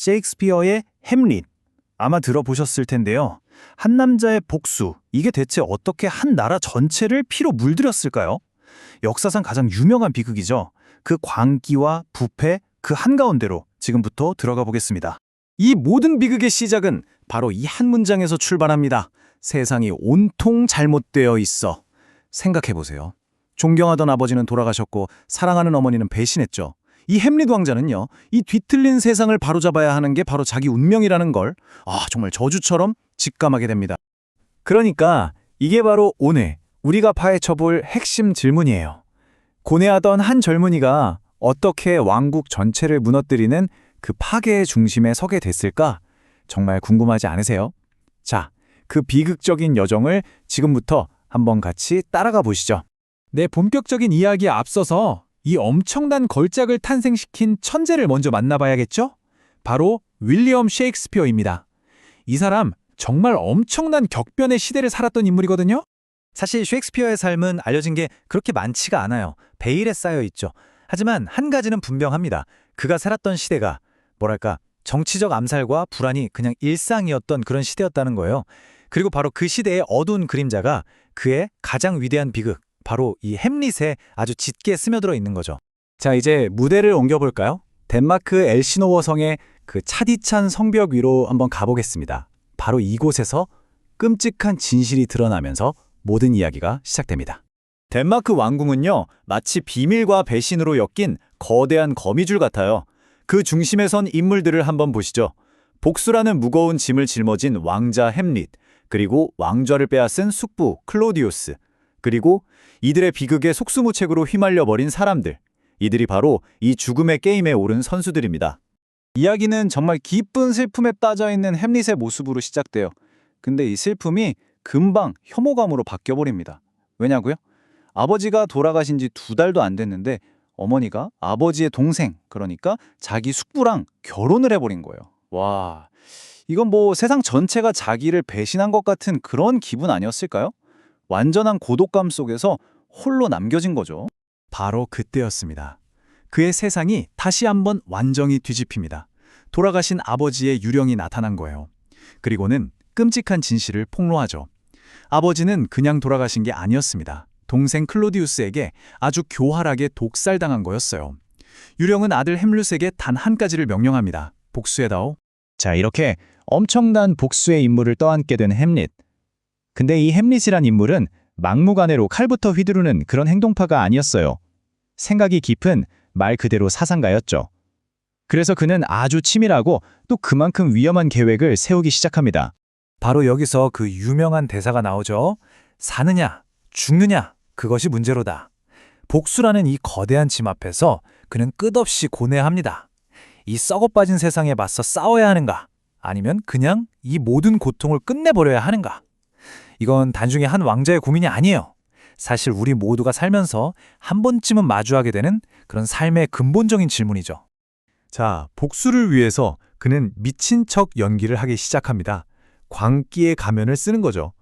셰익스피어의 햄릿. 아마 들어보셨을 텐데요. 한 남자의 복수, 이게 대체 어떻게 한 나라 전체를 피로 물들였을까요? 역사상 가장 유명한 비극이죠. 그 광기와 부패, 그 한가운데로 지금부터 들어가 보겠습니다. 이 모든 비극의 시작은 바로 이 한 문장에서 출발합니다. 세상이 온통 잘못되어 있어. 생각해보세요. 존경하던 아버지는 돌아가셨고 사랑하는 어머니는 배신했죠. 이 햄릿 왕자는요, 이 뒤틀린 세상을 바로잡아야 하는 게 바로 자기 운명이라는 걸 정말 저주처럼 직감하게 됩니다. 그러니까 이게 바로 오늘 우리가 파헤쳐볼 핵심 질문이에요. 고뇌하던 한 젊은이가 어떻게 왕국 전체를 무너뜨리는 그 파괴의 중심에 서게 됐을까? 정말 궁금하지 않으세요? 자, 그 비극적인 여정을 지금부터 한번 같이 따라가 보시죠. 네, 본격적인 이야기에 앞서서 이 엄청난 걸작을 탄생시킨 천재를 먼저 만나봐야겠죠? 바로 윌리엄 셰익스피어입니다. 이 사람 정말 엄청난 격변의 시대를 살았던 인물이거든요? 사실 셰익스피어의 삶은 알려진 게 그렇게 많지가 않아요. 베일에 쌓여 있죠. 하지만 한 가지는 분명합니다. 그가 살았던 시대가 뭐랄까 정치적 암살과 불안이 그냥 일상이었던 그런 시대였다는 거예요. 그리고 바로 그 시대의 어두운 그림자가 그의 가장 위대한 비극, 바로 이 햄릿에 아주 짙게 스며들어 있는 거죠. 자, 이제 무대를 옮겨볼까요? 덴마크 엘시노워 성의 그 차디찬 성벽 위로 한번 가보겠습니다. 바로 이곳에서 끔찍한 진실이 드러나면서 모든 이야기가 시작됩니다. 덴마크 왕궁은요, 마치 비밀과 배신으로 엮인 거대한 거미줄 같아요. 그 중심에 선 인물들을 한번 보시죠. 복수라는 무거운 짐을 짊어진 왕자 햄릿, 그리고 왕좌를 빼앗은 숙부 클로디우스, 그리고 이들의 비극에 속수무책으로 휘말려버린 사람들. 이들이 바로 이 죽음의 게임에 오른 선수들입니다. 이야기는 정말 깊은 슬픔에 빠져있는 햄릿의 모습으로 시작돼요. 근데 이 슬픔이 금방 혐오감으로 바뀌어버립니다. 왜냐고요? 아버지가 돌아가신 지 2달도 안 됐는데 어머니가 아버지의 동생, 그러니까 자기 숙부랑 결혼을 해버린 거예요. 와, 이건 뭐 세상 전체가 자기를 배신한 것 같은 그런 기분 아니었을까요? 완전한 고독감 속에서 홀로 남겨진 거죠. 바로 그때였습니다. 그의 세상이 다시 한번 완전히 뒤집힙니다. 돌아가신 아버지의 유령이 나타난 거예요. 그리고는 끔찍한 진실을 폭로하죠. 아버지는 그냥 돌아가신 게 아니었습니다. 동생 클로디우스에게 아주 교활하게 독살당한 거였어요. 유령은 아들 햄릿에게 단 한 가지를 명령합니다. 복수해다오. 자, 이렇게 엄청난 복수의 임무를 떠안게 된 햄릿. 근데 이 햄릿이란 인물은 막무가내로 칼부터 휘두르는 그런 행동파가 아니었어요. 생각이 깊은 말 그대로 사상가였죠. 그래서 그는 아주 치밀하고 또 그만큼 위험한 계획을 세우기 시작합니다. 바로 여기서 그 유명한 대사가 나오죠. 사느냐, 죽느냐, 그것이 문제로다. 복수라는 이 거대한 짐 앞에서 그는 끝없이 고뇌합니다. 이 썩어빠진 세상에 맞서 싸워야 하는가? 아니면 그냥 이 모든 고통을 끝내버려야 하는가? 이건 단중에 한 왕자의 고민이 아니에요. 사실 우리 모두가 살면서 한 번쯤은 마주하게 되는 그런 삶의 근본적인 질문이죠. 자, 복수를 위해서 그는 미친 척 연기를 하기 시작합니다. 광기의 가면을 쓰는 거죠.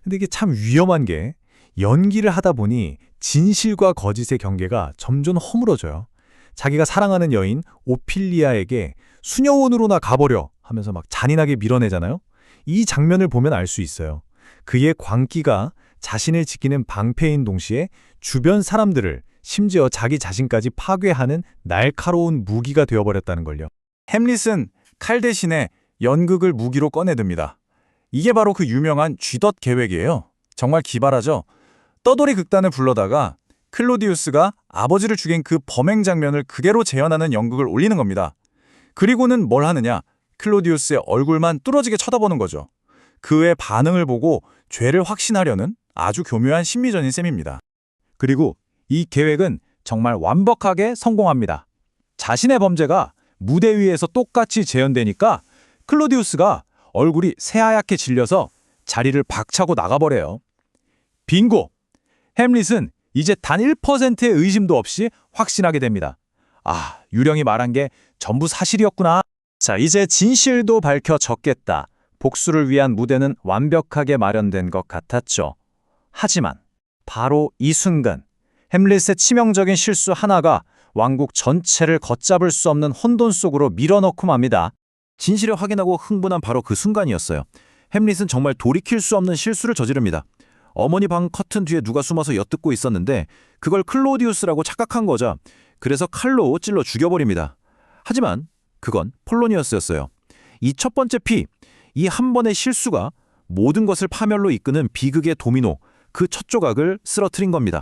근데 이게 참 위험한 게 연기를 하다 보니 진실과 거짓의 경계가 점점 허물어져요. 자기가 사랑하는 여인 오필리아에게 수녀원으로나 가버려 하면서 막 잔인하게 밀어내잖아요. 이 장면을 보면 알 수 있어요. 그의 광기가 자신을 지키는 방패인 동시에 주변 사람들을 심지어 자기 자신까지 파괴하는 날카로운 무기가 되어버렸다는 걸요. 햄릿은 칼 대신에 연극을 무기로 꺼내듭니다. 이게 바로 그 유명한 쥐덫 계획이에요. 정말 기발하죠? 떠돌이 극단을 불러다가 클로디우스가 아버지를 죽인 그 범행 장면을 그대로 재현하는 연극을 올리는 겁니다. 그리고는 뭘 하느냐? 클로디우스의 얼굴만 뚫어지게 쳐다보는 거죠. 그의 반응을 보고 죄를 확신하려는 아주 교묘한 심리전인 셈입니다. 그리고 이 계획은 정말 완벽하게 성공합니다. 자신의 범죄가 무대 위에서 똑같이 재현되니까 클로디우스가 얼굴이 새하얗게 질려서 자리를 박차고 나가버려요. 빙고! 햄릿은 이제 단 1%의 의심도 없이 확신하게 됩니다. 아, 유령이 말한 게 전부 사실이었구나. 자, 이제 진실도 밝혀졌겠다. 복수를 위한 무대는 완벽하게 마련된 것 같았죠. 하지만 바로 이 순간 햄릿의 치명적인 실수 하나가 왕국 전체를 걷잡을 수 없는 혼돈 속으로 밀어넣고 맙니다. 진실을 확인하고 흥분한 바로 그 순간이었어요. 햄릿은 정말 돌이킬 수 없는 실수를 저지릅니다. 어머니 방 커튼 뒤에 누가 숨어서 엿듣고 있었는데 그걸 클로디우스라고 착각한 거죠. 그래서 칼로 찔러 죽여버립니다. 하지만 그건 폴로니어스였어요. 이 첫 번째 피, 이 한 번의 실수가 모든 것을 파멸로 이끄는 비극의 도미노, 그 첫 조각을 쓰러뜨린 겁니다.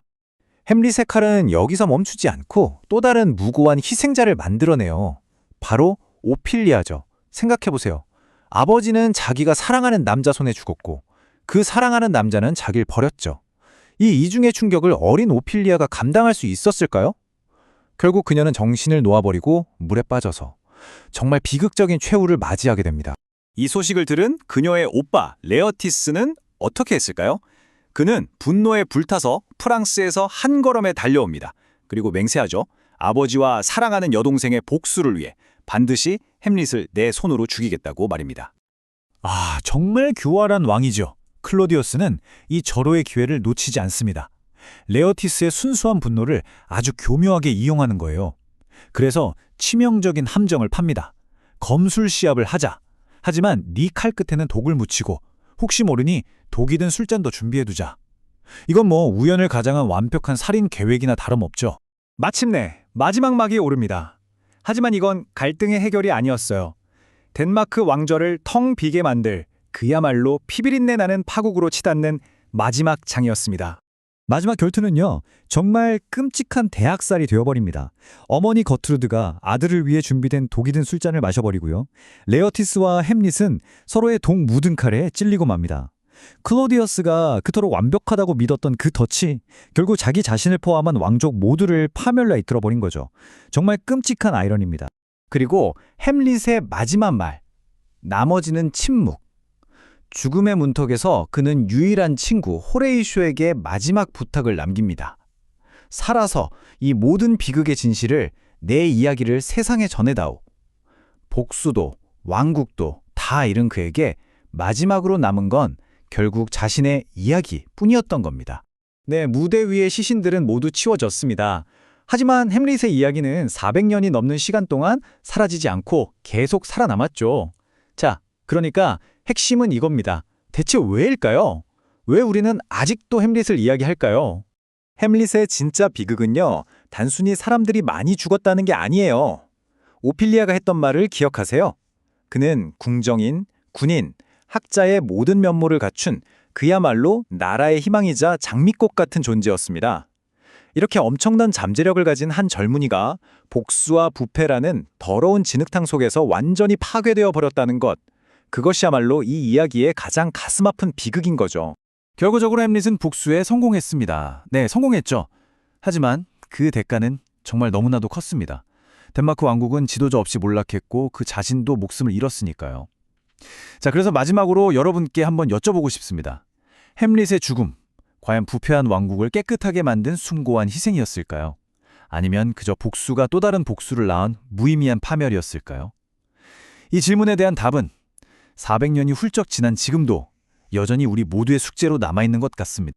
햄릿의 칼은 여기서 멈추지 않고 또 다른 무고한 희생자를 만들어내요. 바로 오피리아죠. 생각해보세요. 아버지는 자기가 사랑하는 남자 손에 죽었고 그 사랑하는 남자는 자기를 버렸죠. 이 이중의 충격을 어린 오피리아가 감당할 수 있었을까요? 결국 그녀는 정신을 놓아버리고 물에 빠져서 정말 비극적인 최후를 맞이하게 됩니다. 이 소식을 들은 그녀의 오빠 레어티스는 어떻게 했을까요? 그는 분노에 불타서 프랑스에서 한 걸음에 달려옵니다. 그리고 맹세하죠. 아버지와 사랑하는 여동생의 복수를 위해 반드시 햄릿을 내 손으로 죽이겠다고 말입니다. 아, 정말 교활한 왕이죠. 클로디우스는 이 절호의 기회를 놓치지 않습니다. 레어티스의 순수한 분노를 아주 교묘하게 이용하는 거예요. 그래서 치명적인 함정을 팝니다. 검술 시합을 하자. 하지만 네 칼 끝에는 독을 묻히고 혹시 모르니 독이 든 술잔도 준비해두자. 이건 뭐 우연을 가장한 완벽한 살인 계획이나 다름없죠. 마침내 마지막 막이 오릅니다. 하지만 이건 갈등의 해결이 아니었어요. 덴마크 왕좌를 텅 비게 만들 그야말로 피비린내 나는 파국으로 치닫는 마지막 장이었습니다. 마지막 결투는요, 정말 끔찍한 대학살이 되어버립니다. 어머니 거트루드가 아들을 위해 준비된 독이 든 술잔을 마셔버리고요. 레어티스와 햄릿은 서로의 독 묻은 칼에 찔리고 맙니다. 클로디어스가 그토록 완벽하다고 믿었던 그 덫이 결국 자기 자신을 포함한 왕족 모두를 파멸로 이끌어버린 거죠. 정말 끔찍한 아이러니입니다. 그리고 햄릿의 마지막 말, 나머지는 침묵. 죽음의 문턱에서 그는 유일한 친구 호레이쇼에게 마지막 부탁을 남깁니다. 살아서 이 모든 비극의 진실을, 내 이야기를 세상에 전해다오. 복수도 왕국도 다 잃은 그에게 마지막으로 남은 건 결국 자신의 이야기뿐이었던 겁니다. 네, 무대 위의 시신들은 모두 치워졌습니다. 하지만 햄릿의 이야기는 400년이 넘는 시간 동안 사라지지 않고 계속 살아남았죠. 자, 그러니까 핵심은 이겁니다. 대체 왜일까요? 왜 우리는 아직도 햄릿을 이야기할까요? 햄릿의 진짜 비극은요, 단순히 사람들이 많이 죽었다는 게 아니에요. 오피리아가 했던 말을 기억하세요. 그는 궁정인, 군인, 학자의 모든 면모를 갖춘 그야말로 나라의 희망이자 장미꽃 같은 존재였습니다. 이렇게 엄청난 잠재력을 가진 한 젊은이가 복수와 부패라는 더러운 진흙탕 속에서 완전히 파괴되어 버렸다는 것, 그것이야말로 이 이야기의 가장 가슴 아픈 비극인 거죠. 결과적으로 햄릿은 복수에 성공했습니다. 네, 성공했죠. 하지만 그 대가는 정말 너무나도 컸습니다. 덴마크 왕국은 지도자 없이 몰락했고 그 자신도 목숨을 잃었으니까요. 자, 그래서 마지막으로 여러분께 한번 여쭤보고 싶습니다. 햄릿의 죽음, 과연 부패한 왕국을 깨끗하게 만든 숭고한 희생이었을까요? 아니면 그저 복수가 또 다른 복수를 낳은 무의미한 파멸이었을까요? 이 질문에 대한 답은 400년이 훌쩍 지난 지금도 여전히 우리 모두의 숙제로 남아있는 것 같습니다.